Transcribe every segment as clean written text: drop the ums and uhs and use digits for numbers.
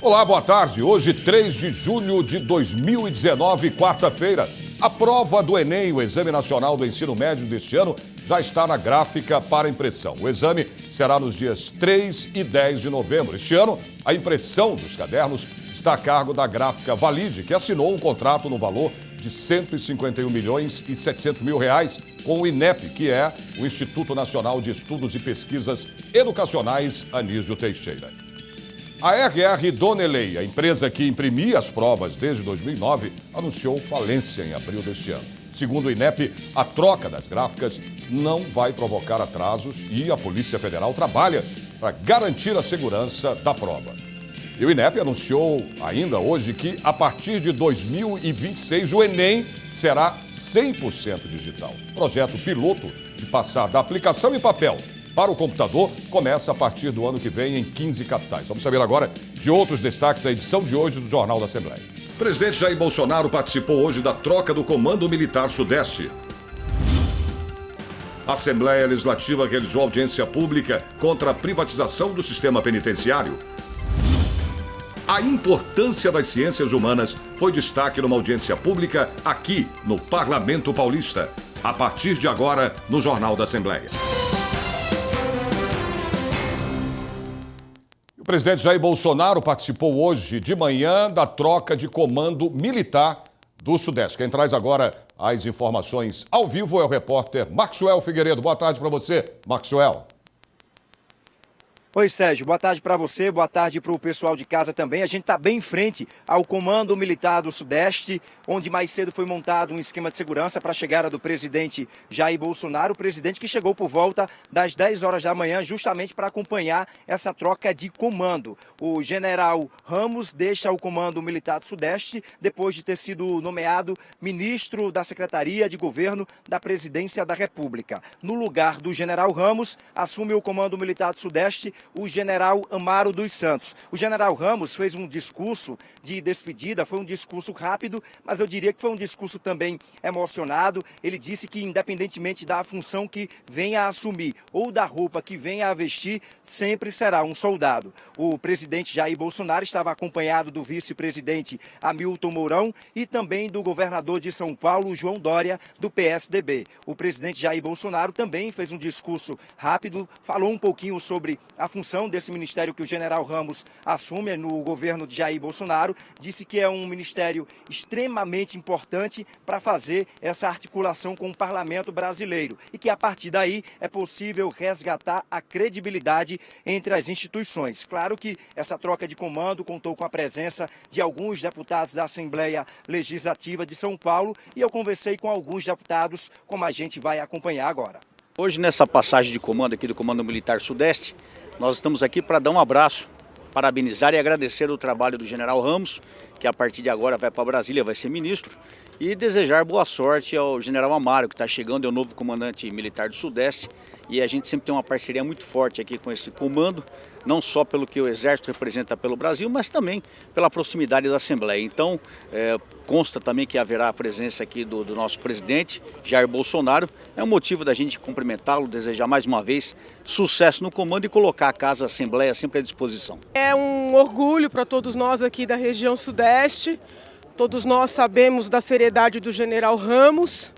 Olá, boa tarde. Hoje, 3 de julho de 2019, quarta-feira. A prova do Enem, o Exame Nacional do Ensino Médio deste ano, já está na gráfica para impressão. O exame será nos dias 3 e 10 de novembro. Este ano, a impressão dos cadernos está a cargo da gráfica Valide, que assinou um contrato no valor de R$ 151 milhões e 700 mil reais com o INEP, que é o Instituto Nacional de Estudos e Pesquisas Educacionais Anísio Teixeira. A RR Doneley, a empresa que imprimia as provas desde 2009, anunciou falência em abril deste ano. Segundo o INEP, a troca das gráficas não vai provocar atrasos e a Polícia Federal trabalha para garantir a segurança da prova. E o INEP anunciou ainda hoje que, a partir de 2026, o Enem será 100% digital. O projeto piloto de passar da aplicação em papel para o computador começa a partir do ano que vem em 15 capitais. Vamos saber agora de outros destaques da edição de hoje do Jornal da Assembleia. O presidente Jair Bolsonaro participou hoje da troca do Comando Militar Sudeste. A Assembleia Legislativa realizou audiência pública contra a privatização do sistema penitenciário. A importância das ciências humanas foi destaque numa audiência pública aqui no Parlamento Paulista. A partir de agora, no Jornal da Assembleia. O presidente Jair Bolsonaro participou hoje de manhã da troca de comando militar do Sudeste. Quem traz agora as informações ao vivo é o repórter Maxwell Figueiredo. Boa tarde para você, Maxwell. Oi, Sérgio. Boa tarde para você, boa tarde para o pessoal de casa também. A gente está bem em frente ao Comando Militar do Sudeste, onde mais cedo foi montado um esquema de segurança para a chegada do presidente Jair Bolsonaro, o presidente que chegou por volta das 10 horas da manhã, justamente para acompanhar essa troca de comando. O general Ramos deixa o Comando Militar do Sudeste depois de ter sido nomeado ministro da Secretaria de Governo da Presidência da República. No lugar do general Ramos, assume o Comando Militar do Sudeste o general Amaro dos Santos. O general Ramos fez um discurso de despedida, foi um discurso rápido, mas eu diria que foi um discurso também emocionado. Ele disse que, independentemente da função que venha a assumir ou da roupa que venha a vestir, sempre será um soldado. O presidente Jair Bolsonaro estava acompanhado do vice-presidente Hamilton Mourão e também do governador de São Paulo, João Dória, do PSDB. O presidente Jair Bolsonaro também fez um discurso rápido, falou um pouquinho sobre a função desse ministério que o general Ramos assume no governo de Jair Bolsonaro, disse que é um ministério extremamente importante para fazer essa articulação com o parlamento brasileiro e que a partir daí é possível resgatar a credibilidade entre as instituições. Claro que essa troca de comando contou com a presença de alguns deputados da Assembleia Legislativa de São Paulo e eu conversei com alguns deputados, como a gente vai acompanhar agora. Hoje, nessa passagem de comando aqui do Comando Militar Sudeste, nós estamos aqui para dar um abraço, parabenizar e agradecer o trabalho do general Ramos, que a partir de agora vai para Brasília, vai ser ministro, e desejar boa sorte ao general Amaro, que está chegando, é o novo comandante militar do Sudeste, e a gente sempre tem uma parceria muito forte aqui com esse comando, não só pelo que o Exército representa pelo Brasil, mas também pela proximidade da Assembleia. Então, consta também que haverá a presença aqui do nosso presidente, Jair Bolsonaro. É um motivo da gente cumprimentá-lo, desejar mais uma vez sucesso no comando e colocar a Casa Assembleia sempre à disposição. É um orgulho para todos nós aqui da região Sudeste. Todos nós sabemos da seriedade do general Ramos.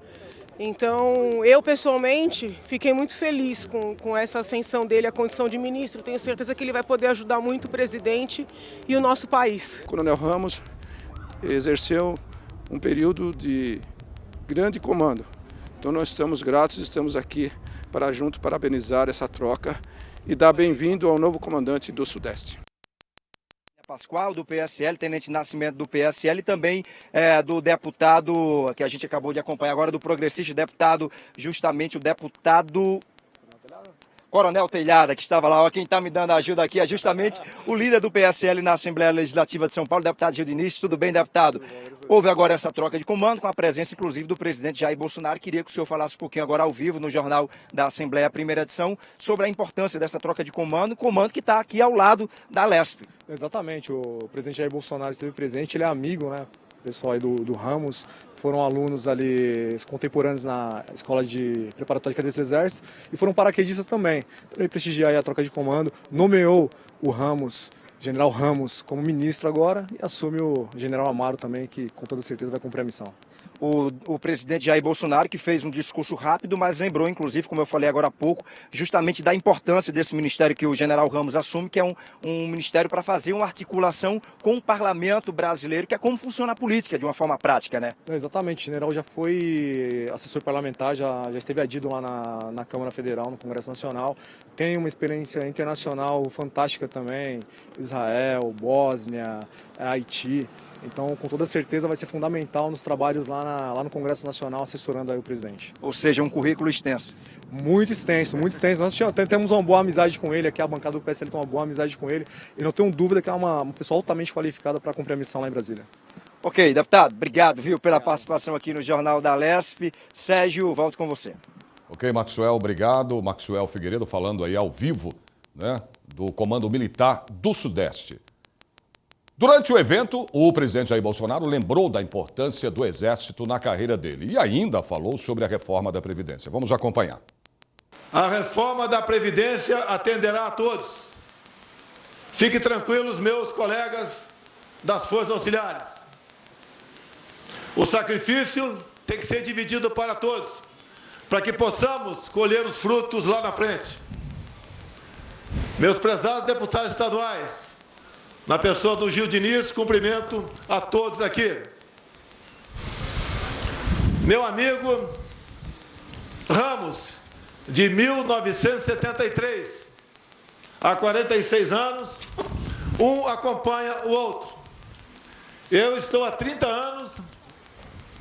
Então, eu pessoalmente fiquei muito feliz com essa ascensão dele à condição de ministro. Tenho certeza que ele vai poder ajudar muito o presidente e o nosso país. O Coronel Ramos exerceu um período de grande comando. Então, nós estamos gratos, estamos aqui para junto parabenizar essa troca e dar bem-vindo ao novo comandante do Sudeste. Pascoal, do PSL, Tenente Nascimento do PSL e também do deputado, que a gente acabou de acompanhar agora, do progressista, deputado, justamente o deputado Coronel Telhada, que estava lá. Ó, quem está me dando ajuda aqui é justamente o líder do PSL na Assembleia Legislativa de São Paulo, deputado Gil Diniz. Tudo bem, deputado? Houve agora essa troca de comando com a presença, inclusive, do presidente Jair Bolsonaro. Queria que o senhor falasse um pouquinho agora ao vivo no Jornal da Assembleia, primeira edição, sobre a importância dessa troca de comando que está aqui ao lado da Lesp. Exatamente, o presidente Jair Bolsonaro esteve presente, ele é amigo, né? O pessoal aí do Ramos, foram alunos ali contemporâneos na Escola de Preparatória de Cadetes do Exército e foram paraquedistas também. Então ele prestigia aí a troca de comando, nomeou o Ramos general Ramos como ministro agora e assume o general Amaro também, que com toda certeza vai cumprir a missão. O presidente Jair Bolsonaro, que fez um discurso rápido, mas lembrou, inclusive, como eu falei agora há pouco, justamente da importância desse ministério que o general Ramos assume, que é um ministério para fazer uma articulação com o parlamento brasileiro, que é como funciona a política de uma forma prática, né? Exatamente, o general já foi assessor parlamentar, já esteve adido lá na Câmara Federal, no Congresso Nacional, tem uma experiência internacional fantástica também, Israel, Bósnia, Haiti. Então, com toda certeza, vai ser fundamental nos trabalhos lá no Congresso Nacional, assessorando aí o presidente. Ou seja, um currículo extenso. Muito extenso, muito extenso. Nós temos uma boa amizade com ele, aqui a bancada do PSL tem uma boa amizade com ele. E não tenho dúvida que é uma pessoa altamente qualificada para cumprir a missão lá em Brasília. Ok, deputado, obrigado, viu, pela participação aqui no Jornal da Lesp. Sérgio, volto com você. Ok, Maxwell, obrigado. Maxwell Figueiredo falando aí ao vivo, né, do Comando Militar do Sudeste. Durante o evento, o presidente Jair Bolsonaro lembrou da importância do Exército na carreira dele e ainda falou sobre a reforma da Previdência. Vamos acompanhar. A reforma da Previdência atenderá a todos. Fiquem tranquilos, meus colegas das Forças Auxiliares. O sacrifício tem que ser dividido para todos, para que possamos colher os frutos lá na frente. Meus prezados deputados estaduais, na pessoa do Gil Diniz, cumprimento a todos aqui. Meu amigo Ramos, de 1973, há 46 anos, um acompanha o outro. Eu estou há 30 anos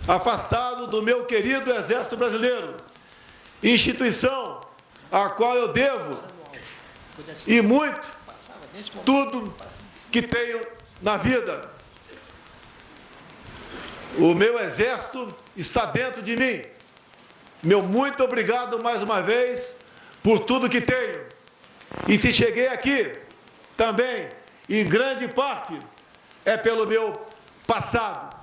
afastado do meu querido Exército Brasileiro, instituição a qual eu devo, e muito, tudo que tenho na vida. O meu exército está dentro de mim. Meu muito obrigado mais uma vez por tudo que tenho. E se cheguei aqui, também, em grande parte, é pelo meu passado.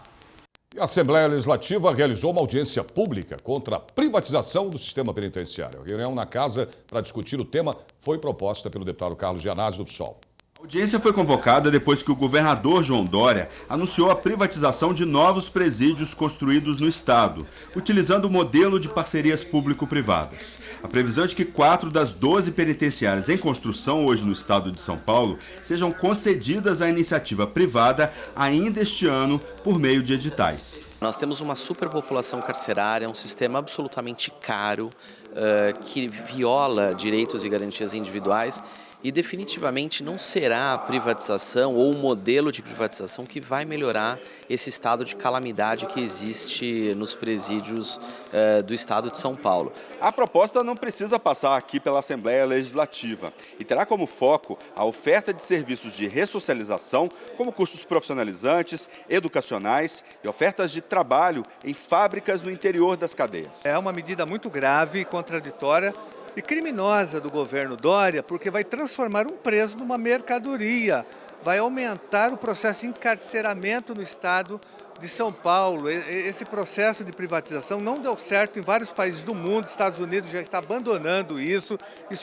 E a Assembleia Legislativa realizou uma audiência pública contra a privatização do sistema penitenciário. A reunião na casa para discutir o tema foi proposta pelo deputado Carlos Gianazzi, do PSOL. A audiência foi convocada depois que o governador João Dória anunciou a privatização de novos presídios construídos no estado, utilizando o modelo de parcerias público-privadas. A previsão é de que 4 das 12 penitenciárias em construção hoje no estado de São Paulo sejam concedidas à iniciativa privada ainda este ano por meio de editais. Nós temos uma superpopulação carcerária, um sistema absolutamente caro, que viola direitos e garantias individuais. E definitivamente não será a privatização ou o modelo de privatização que vai melhorar esse estado de calamidade que existe nos presídios do estado de São Paulo. A proposta não precisa passar aqui pela Assembleia Legislativa e terá como foco a oferta de serviços de ressocialização, como cursos profissionalizantes, educacionais e ofertas de trabalho em fábricas no interior das cadeias. É uma medida muito grave, contraditória e criminosa do governo Dória, porque vai transformar um preso numa mercadoria, vai aumentar o processo de encarceramento no estado de São Paulo. Esse processo de privatização não deu certo em vários países do mundo, Estados Unidos já está abandonando isso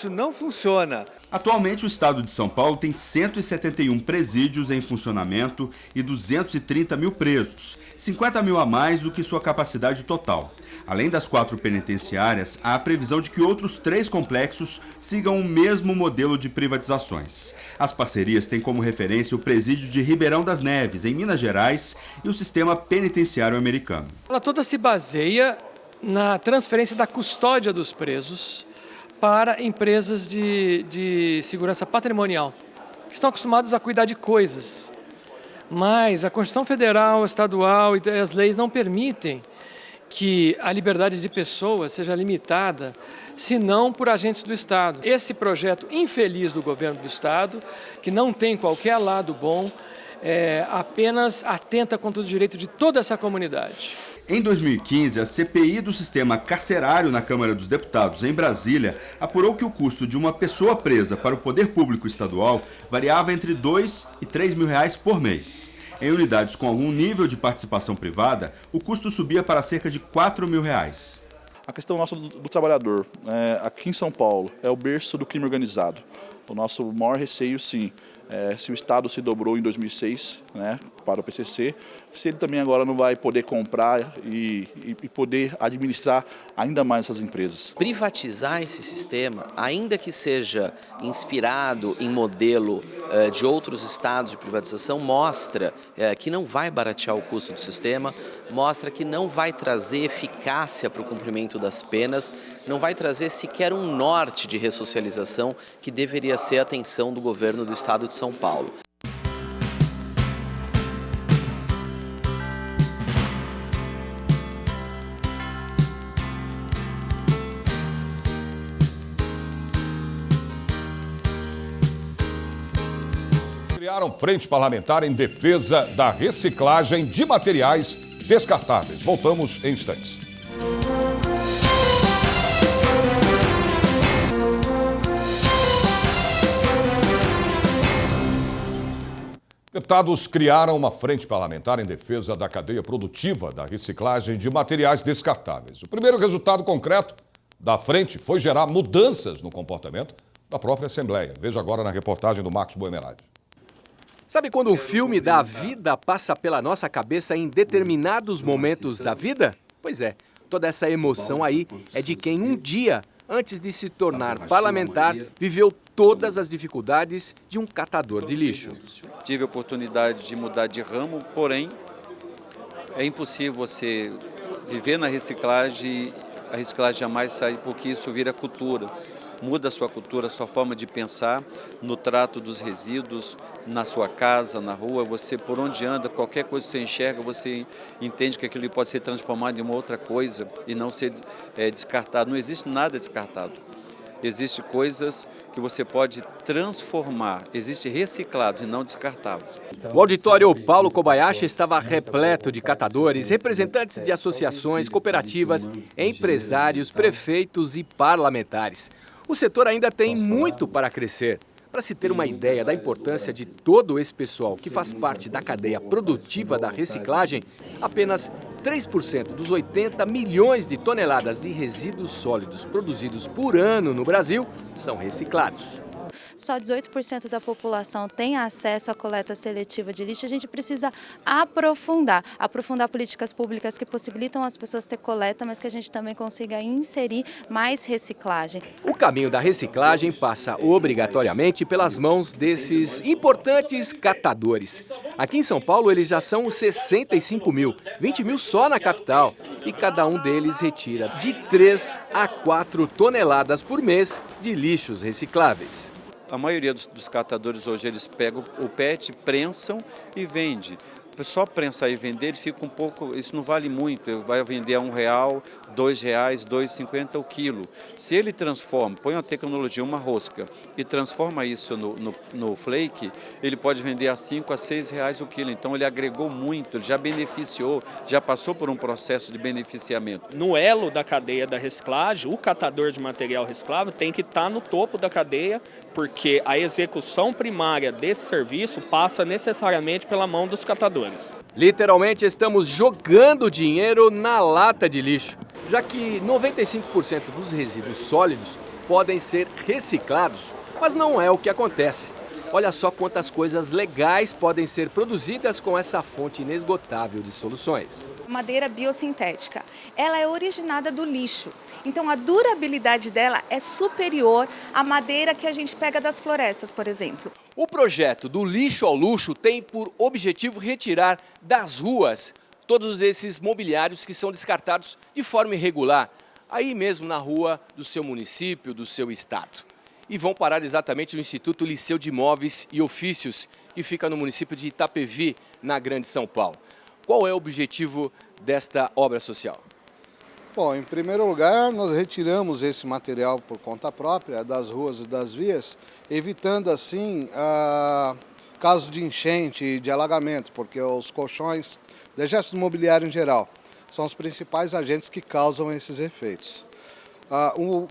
não funciona. Atualmente, o estado de São Paulo tem 171 presídios em funcionamento e 230 mil presos, 50 mil a mais do que sua capacidade total. Além das 4 penitenciárias, há a previsão de que outros 3 complexos sigam o mesmo modelo de privatizações. As parcerias têm como referência o presídio de Ribeirão das Neves, em Minas Gerais, e o sistema penitenciário americano. Ela toda se baseia na transferência da custódia dos presos para empresas de segurança patrimonial, que estão acostumados a cuidar de coisas. Mas a Constituição Federal, Estadual e as leis não permitem que a liberdade de pessoas seja limitada, senão por agentes do Estado. Esse projeto infeliz do governo do Estado, que não tem qualquer lado bom, apenas atenta contra o direito de toda essa comunidade. Em 2015, a CPI do sistema carcerário na Câmara dos Deputados, em Brasília, apurou que o custo de uma pessoa presa para o poder público estadual variava entre R$ 2 e R$ 3 mil por mês. Em unidades com algum nível de participação privada, o custo subia para cerca de R$ 4 mil. A questão nossa do trabalhador, aqui em São Paulo, é o berço do crime organizado. O nosso maior receio, sim, Se o Estado se dobrou em 2006, né, para o PCC, se ele também agora não vai poder comprar e poder administrar ainda mais essas empresas. Privatizar esse sistema, ainda que seja inspirado em modelo de outros estados de privatização, mostra que não vai baratear o custo do sistema, mostra que não vai trazer eficácia para o cumprimento das penas, não vai trazer sequer um norte de ressocialização que deveria ser a atenção do governo do estado de São Paulo. Criaram frente parlamentar em defesa da reciclagem de materiais descartáveis. Voltamos em instantes. Deputados criaram uma frente parlamentar em defesa da cadeia produtiva da reciclagem de materiais descartáveis. O primeiro resultado concreto da frente foi gerar mudanças no comportamento da própria Assembleia. Veja agora na reportagem do Marcos Boemerade. Sabe quando um filme da vida passa pela nossa cabeça em determinados momentos da vida? Pois é, toda essa emoção aí é de quem um dia, antes de se tornar parlamentar, viveu todas as dificuldades de um catador de lixo. Tive a oportunidade de mudar de ramo, porém é impossível você viver na reciclagem, a reciclagem jamais sai, porque isso vira cultura. Muda a sua cultura, a sua forma de pensar no trato dos resíduos, na sua casa, na rua, você por onde anda, qualquer coisa que você enxerga, você entende que aquilo pode ser transformado em uma outra coisa e não ser descartado. Não existe nada descartado. Existem coisas que você pode transformar, existem reciclados e não descartáveis. O auditório Paulo Kobayashi estava repleto de catadores, representantes de associações, cooperativas, empresários, prefeitos e parlamentares. O setor ainda tem muito para crescer. Para se ter uma ideia da importância de todo esse pessoal que faz parte da cadeia produtiva da reciclagem, apenas 3% dos 80 milhões de toneladas de resíduos sólidos produzidos por ano no Brasil são reciclados. Só 18% da população tem acesso à coleta seletiva de lixo. A gente precisa aprofundar políticas públicas que possibilitam as pessoas ter coleta, mas que a gente também consiga inserir mais reciclagem. O caminho da reciclagem passa obrigatoriamente pelas mãos desses importantes catadores. Aqui em São Paulo eles já são 65 mil, 20 mil só na capital. E cada um deles retira de 3 a 4 toneladas por mês de lixos recicláveis. A maioria dos catadores hoje, eles pegam o PET, prensam e vendem. Só prensar e vender, ele fica um pouco, isso não vale muito, vai vender a R$1, R$2, R$2,50 o quilo. Se ele transforma, põe uma tecnologia, uma rosca, e transforma isso no flake, ele pode vender a R$5 a R$6 o quilo. Então ele agregou muito, ele já beneficiou, já passou por um processo de beneficiamento. No elo da cadeia da reciclagem, o catador de material reciclável tem que estar no topo da cadeia, porque a execução primária desse serviço passa necessariamente pela mão dos catadores. Literalmente estamos jogando dinheiro na lata de lixo, já que 95% dos resíduos sólidos podem ser reciclados, mas não é o que acontece. Olha só quantas coisas legais podem ser produzidas com essa fonte inesgotável de soluções. Madeira biosintética, ela é originada do lixo, então a durabilidade dela é superior à madeira que a gente pega das florestas, por exemplo. O projeto Do Lixo ao Luxo tem por objetivo retirar das ruas todos esses mobiliários que são descartados de forma irregular, aí mesmo na rua do seu município, do seu estado. E vão parar exatamente no Instituto Liceu de Móveis e Ofícios, que fica no município de Itapevi, na Grande São Paulo. Qual é o objetivo desta obra social? Bom, em primeiro lugar, nós retiramos esse material por conta própria das ruas e das vias, evitando assim casos de enchente e de alagamento, porque os colchões, dejetos imobiliários em geral, são os principais agentes que causam esses efeitos.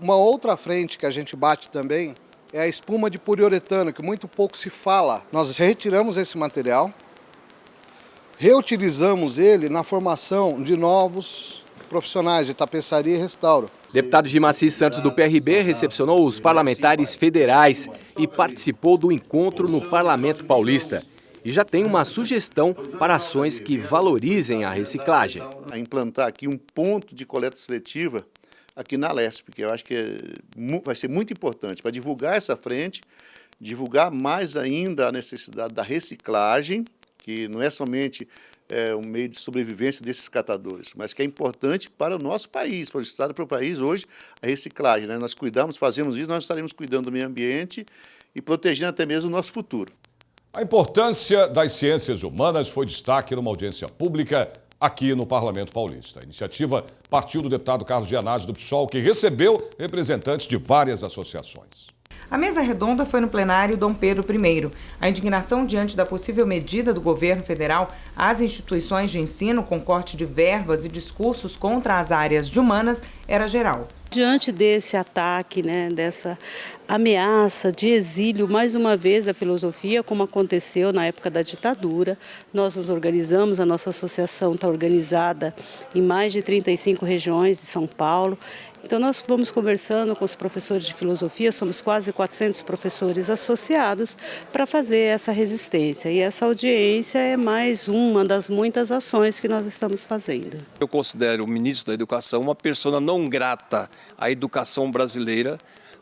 Uma outra frente que a gente bate também é a espuma de poliuretano, que muito pouco se fala. Nós retiramos esse material, reutilizamos ele na formação de novos profissionais de tapeçaria e restauro. Deputado Gimaci Santos do PRB recepcionou os parlamentares federais e participou do encontro no Parlamento Paulista. E já tem uma sugestão para ações que valorizem a reciclagem. A implantar aqui um ponto de coleta seletiva aqui na Lesp, que eu acho que vai ser muito importante para divulgar essa frente, divulgar mais ainda a necessidade da reciclagem, que não é somente um meio de sobrevivência desses catadores, mas que é importante para o nosso país, para o Estado e para o país hoje, a reciclagem, né? Nós cuidamos, fazemos isso, nós estaremos cuidando do meio ambiente e protegendo até mesmo o nosso futuro. A importância das ciências humanas foi destaque numa audiência pública aqui no Parlamento Paulista. A iniciativa partiu do deputado Carlos Gianazzi do PSOL, que recebeu representantes de várias associações. A mesa redonda foi no plenário Dom Pedro I. A indignação diante da possível medida do governo federal às instituições de ensino com corte de verbas e discursos contra as áreas de humanas era geral. Diante desse ataque, dessa ameaça de exílio, mais uma vez, da filosofia, como aconteceu na época da ditadura, nós nos organizamos, a nossa associação está organizada em mais de 35 regiões de São Paulo. Então nós vamos conversando com os professores de filosofia, somos quase 400 professores associados para fazer essa resistência. E essa audiência é mais uma das muitas ações que nós estamos fazendo. Eu considero o ministro da Educação uma persona não grata à educação brasileira,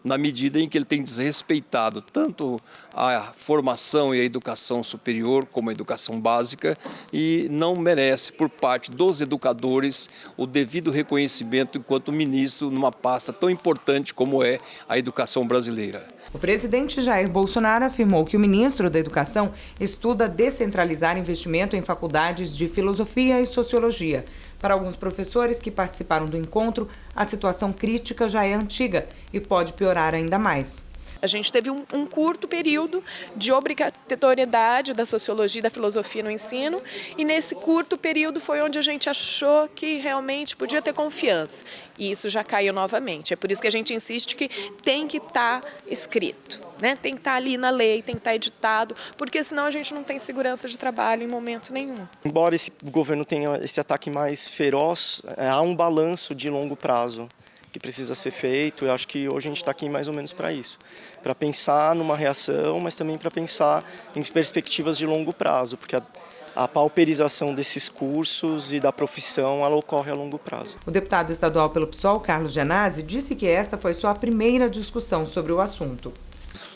na medida em que ele tem desrespeitado tanto a formação e a educação superior como a educação básica e não merece, por parte dos educadores, o devido reconhecimento enquanto ministro numa pasta tão importante como é a educação brasileira. O presidente Jair Bolsonaro afirmou que o ministro da Educação estuda descentralizar investimento em faculdades de filosofia e sociologia. Para alguns professores que participaram do encontro, a situação crítica já é antiga e pode piorar ainda mais. A gente teve um curto período de obrigatoriedade da sociologia e da filosofia no ensino, e nesse curto período foi onde a gente achou que realmente podia ter confiança. E isso já caiu novamente. É por isso que a gente insiste que tem que estar escrito, tem que estar ali na lei, tem que estar editado, porque senão a gente não tem segurança de trabalho em momento nenhum. Embora esse governo tenha esse ataque mais feroz, há um balanço de longo prazo que precisa ser feito. Eu acho que hoje a gente está aqui mais ou menos para isso, para pensar numa reação, mas também para pensar em perspectivas de longo prazo, porque a pauperização desses cursos e da profissão, ela ocorre a longo prazo. O deputado estadual pelo PSOL, Carlos Gianazzi, disse que esta foi só a primeira discussão sobre o assunto.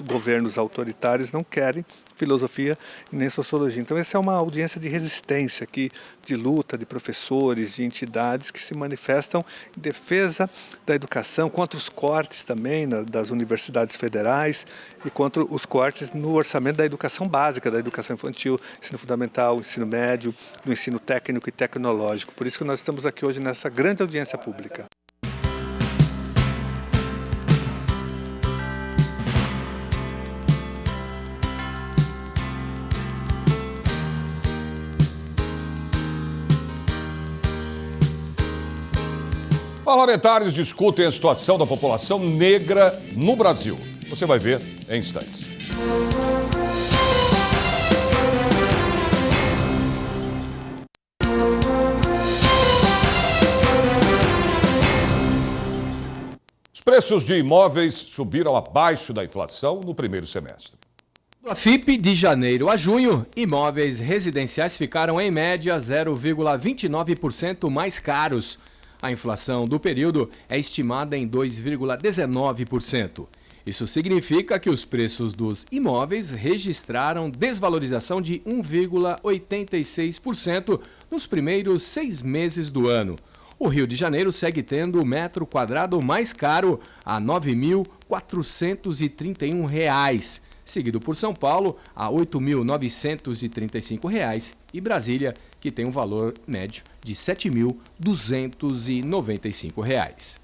Os governos autoritários não querem filosofia e nem sociologia. Então essa é uma audiência de resistência aqui, de luta de professores, de entidades que se manifestam em defesa da educação, contra os cortes também das universidades federais e contra os cortes no orçamento da educação básica, da educação infantil, ensino fundamental, ensino médio, no ensino técnico e tecnológico. Por isso que nós estamos aqui hoje nessa grande audiência pública. Parlamentares discutem a situação da população negra no Brasil. Você vai ver em instantes. Os preços de imóveis subiram abaixo da inflação no primeiro semestre. Do AFIP, de janeiro a junho, imóveis residenciais ficaram em média 0,29% mais caros. A inflação do período é estimada em 2,19%. Isso significa que os preços dos imóveis registraram desvalorização de 1,86% nos primeiros 6 meses do ano. O Rio de Janeiro segue tendo o metro quadrado mais caro, a R$ 9.431, seguido por São Paulo, a R$ 8.935, e Brasília, que tem um valor médio de R$ 7.295.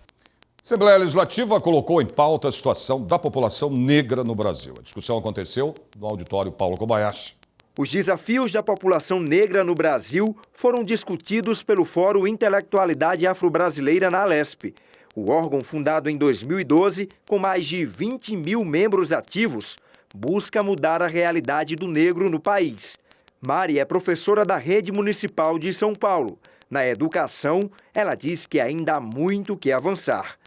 Assembleia Legislativa colocou em pauta a situação da população negra no Brasil. A discussão aconteceu no auditório Paulo Kobayashi. Os desafios da população negra no Brasil foram discutidos pelo Fórum Intelectualidade Afro-Brasileira na Alesp. O órgão, fundado em 2012, com mais de 20 mil membros ativos, busca mudar a realidade do negro no país. Mari é professora da Rede Municipal de São Paulo. Na educação, ela diz que ainda há muito que avançar.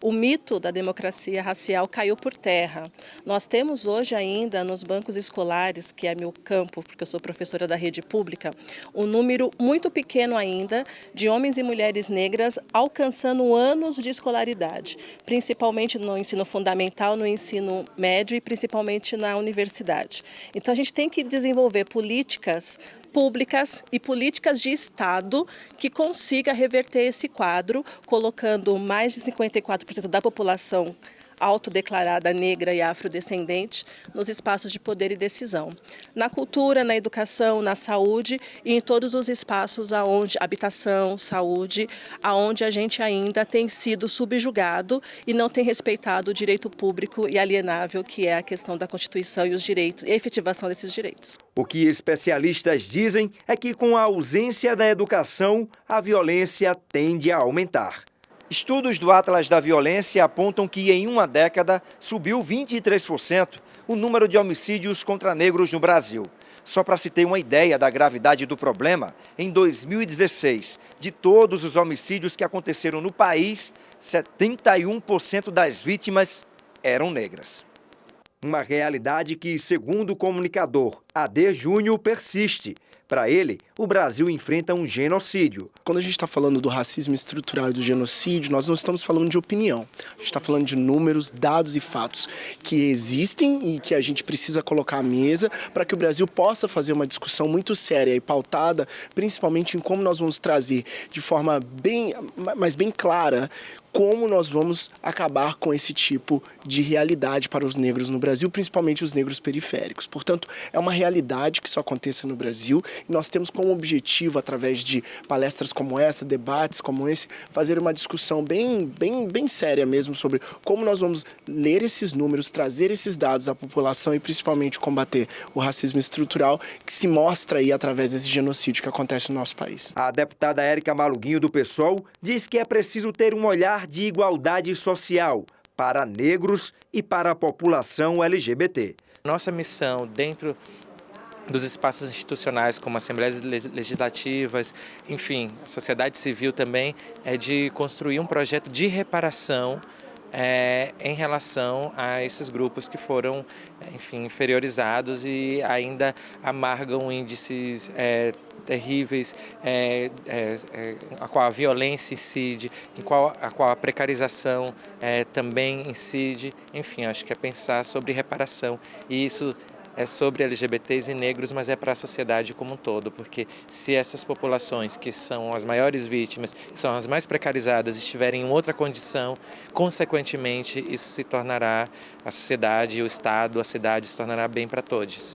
O mito da democracia racial caiu por terra. Nós temos hoje ainda nos bancos escolares, que é meu campo, porque eu sou professora da rede pública, um número muito pequeno ainda de homens e mulheres negras alcançando anos de escolaridade, principalmente no ensino fundamental, no ensino médio e principalmente na universidade. Então a gente tem que desenvolver políticas públicas e políticas de Estado que consiga reverter esse quadro, colocando mais de 54% da população autodeclarada negra e afrodescendente nos espaços de poder e decisão. Na cultura, na educação, na saúde e em todos os espaços aonde habitação, saúde, aonde a gente ainda tem sido subjugado e não tem respeitado o direito público e alienável, que é a questão da Constituição e os direitos e a efetivação desses direitos. O que especialistas dizem é que com a ausência da educação, a violência tende a aumentar. Estudos do Atlas da Violência apontam que em uma década subiu 23% o número de homicídios contra negros no Brasil. Só para se ter uma ideia da gravidade do problema, em 2016, de todos os homicídios que aconteceram no país, 71% das vítimas eram negras. Uma realidade que, segundo o comunicador AD Júnior, persiste. Para ele, o Brasil enfrenta um genocídio. Quando a gente está falando do racismo estrutural e do genocídio, nós não estamos falando de opinião. A gente está falando de números, dados e fatos que existem e que a gente precisa colocar à mesa para que o Brasil possa fazer uma discussão muito séria e pautada, principalmente em como nós vamos trazer de forma bem clara como nós vamos acabar com esse tipo de realidade para os negros no Brasil, principalmente os negros periféricos. Portanto, é uma realidade que isso aconteça no Brasil e nós temos como objetivo, através de palestras como essa, debates como esse, fazer uma discussão bem séria mesmo sobre como nós vamos ler esses números, trazer esses dados à população e principalmente combater o racismo estrutural que se mostra aí através desse genocídio que acontece no nosso país. A deputada Érica Maluguinho, do PSOL, diz que é preciso ter um olhar de igualdade social para negros e para a população LGBT. Nossa missão dentro dos espaços institucionais, como assembleias legislativas, enfim, a sociedade civil também, é de construir um projeto de reparação em relação a esses grupos que foram, enfim, inferiorizados e ainda amargam índices terríveis, a qual a violência incide, a qual a precarização também incide. Enfim, acho que é pensar sobre reparação. E isso é sobre LGBTs e negros, mas é para a sociedade como um todo, porque se essas populações, que são as maiores vítimas, que são as mais precarizadas, estiverem em outra condição, consequentemente, isso se tornará, a sociedade, o Estado, a cidade, se tornará bem para todos.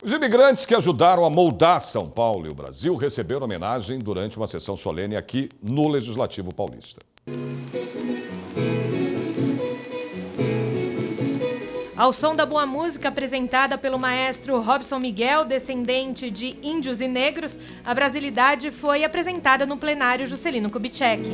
Os imigrantes que ajudaram a moldar São Paulo e o Brasil receberam homenagem durante uma sessão solene aqui no Legislativo Paulista. Ao som da boa música apresentada pelo maestro Robson Miguel, descendente de índios e negros, a brasilidade foi apresentada no plenário Juscelino Kubitschek.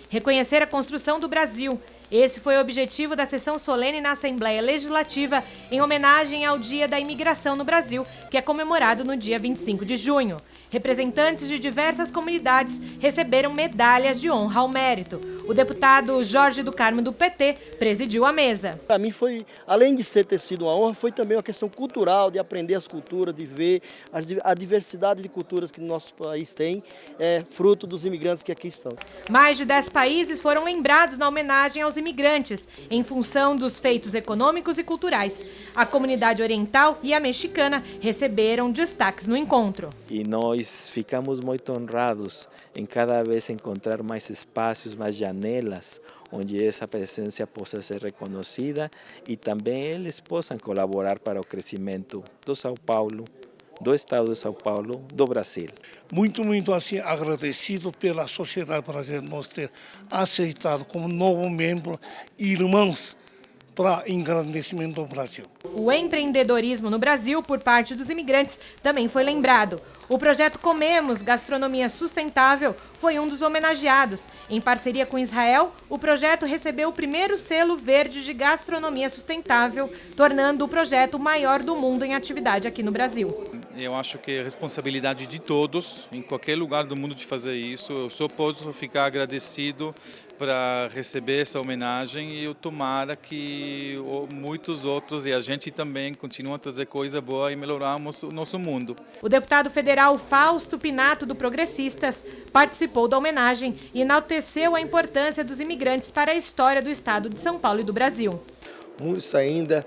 Reconhecer a construção do Brasil. Esse foi o objetivo da sessão solene na Assembleia Legislativa em homenagem ao Dia da Imigração no Brasil, que é comemorado no dia 25 de junho. Representantes de diversas comunidades receberam medalhas de honra ao mérito. O deputado Jorge do Carmo, do PT, presidiu a mesa. Para mim foi, além de ter sido uma honra, foi também uma questão cultural, de aprender as culturas, de ver a diversidade de culturas que o nosso país tem, fruto dos imigrantes que aqui estão. Mais de 10 países foram lembrados na homenagem aos imigrantes, em função dos feitos econômicos e culturais. A comunidade oriental e a mexicana receberam destaques no encontro. E nós ficamos muito honrados em cada vez encontrar mais espaços, mais janelas, onde essa presença possa ser reconhecida e também eles possam colaborar para o crescimento do São Paulo, do estado de São Paulo, do Brasil. Muito assim agradecido pela sociedade brasileira nos ter aceitado como novo membro e irmãos para engrandecimento do Brasil. O empreendedorismo no Brasil por parte dos imigrantes também foi lembrado. O projeto Comemos Gastronomia Sustentável foi um dos homenageados. Em parceria com Israel, o projeto recebeu o primeiro selo verde de gastronomia sustentável, tornando o projeto o maior do mundo em atividade aqui no Brasil. Eu acho que é responsabilidade de todos, em qualquer lugar do mundo, de fazer isso. Eu só posso ficar agradecido para receber essa homenagem e eu tomara que muitos outros e a gente também continuem a trazer coisa boa e melhorar o nosso mundo. O deputado federal Fausto Pinato, do Progressistas, participou da homenagem e enalteceu a importância dos imigrantes para a história do estado de São Paulo e do Brasil. Muitos ainda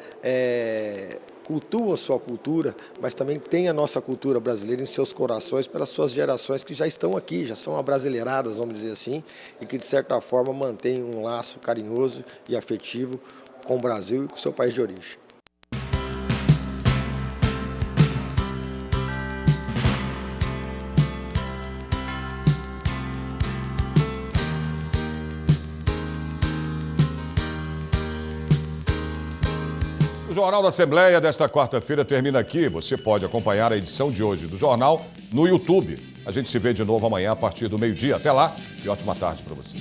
cultuam a sua cultura, mas também têm a nossa cultura brasileira em seus corações pelas suas gerações que já estão aqui, já são abrasileiradas, vamos dizer assim, e que de certa forma mantêm um laço carinhoso e afetivo com o Brasil e com o seu país de origem. O Jornal da Assembleia desta quarta-feira termina aqui. Você pode acompanhar a edição de hoje do Jornal no YouTube. A gente se vê de novo amanhã a partir do meio-dia. Até lá e ótima tarde para você.